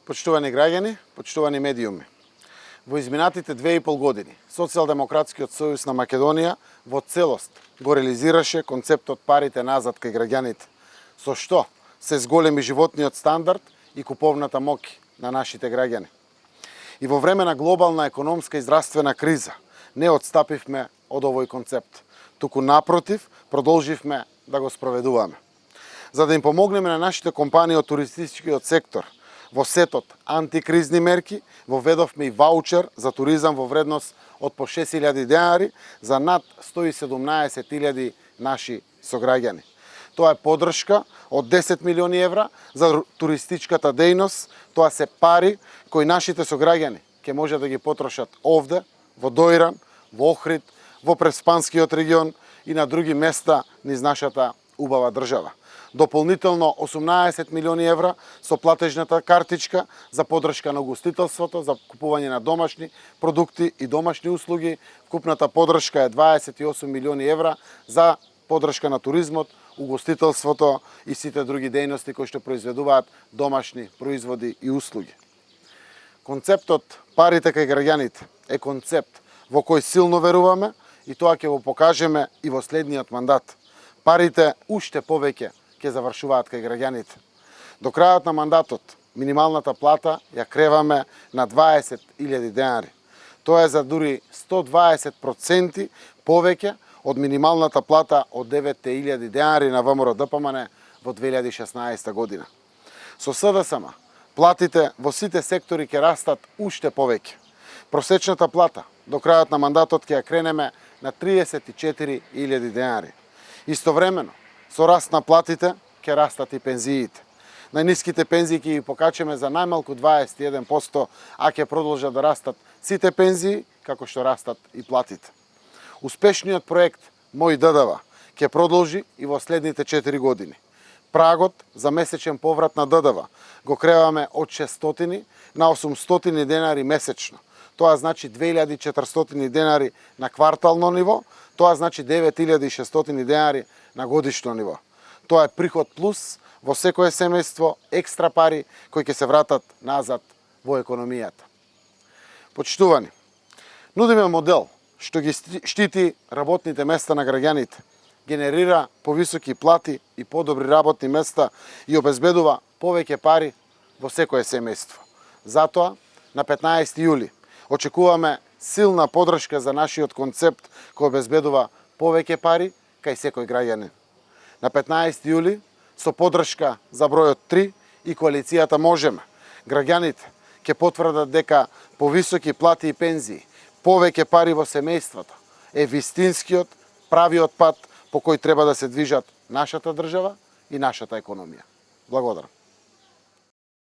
Почитувани граѓани, почитувани медиуми. Во изминатите 2,5 години, Социјалдемократскиот сојуз на Македонија во целост го реализираше концептот парите назад кај граѓаните, со што се зголеми животниот стандард и куповната моќ на нашите граѓани. И во време на глобална економска и здравствена криза не отстапивме од овој концепт, туку напротив, продолживме да го спроведуваме. За да им помогнеме на нашите компании од туристичкиот сектор, во сетот антикризни мерки воведовме и ваучер за туризам во вредност од по 6.000 денари за над 117.000 наши сограѓани. Тоа е поддршка од 10 милиони евра за туристичката дејност. Тоа се пари кои нашите сограѓани ќе може да ги потрошат овде, во Доиран, во Охрид, во Преспанскиот регион и на други места низ нашата убава држава. Дополнително 18 милиони евра со платежната картичка за поддршка на угостителството, за купување на домашни продукти и домашни услуги. Вкупната поддршка е 28 милиони евра за поддршка на туризмот, угостителството и сите други дејности кои што произведуваат домашни производи и услуги. Концептот парите кај граѓаните е концепт во кој силно веруваме и тоа ќе го покажеме и во следниот мандат. Парите уште повеќе ќе завршуваат кај граѓаните. До крајот на мандатот минималната плата ја креваме на 20.000 денари. Тоа е за дури 120% повеќе од минималната плата од 9.000 денари на ВМРО-ДПМН во 2016 година. Со СДСМ платите во сите сектори ќе растат уште повеќе. Просечната плата до крајот на мандатот ќе ја кренеме на 34.000 денари. Истовремено, со раст на платите ќе растат и пензиите. Најниските пензии ќе ги покачеме за најмалку 21%, а ќе продолжат да растат сите пензии, како што растат и платите. Успешниот проект Мој ДДВ ќе продолжи и во следните 4 години. Прагот за месечен поврат на ДДВ го креваме од 600 на 800 денари месечно. Тоа значи 2400 денари на квартално ниво, тоа значи 9600 денари на годишно ниво. Тоа е приход плюс во секое семејство, екстра пари кои ќе се вратат назад во економијата. Почитувани, нудиме модел што ги штити работните места на граѓаните, генерира повисоки плати и подобри работни места и обезбедува повеќе пари во секое семејство. Затоа, на 15 јули очекуваме силна поддршка за нашиот концепт кој обезбедува повеќе пари кај секој граѓанин. На 15 јули, со поддршка за бројот 3 и коалицијата Можеме, граѓаните ќе потврдат дека повисоки плати и пензии, повеќе пари во семејството е вистинскиот, правиот пат по кој треба да се движат нашата држава и нашата економија. Благодарам.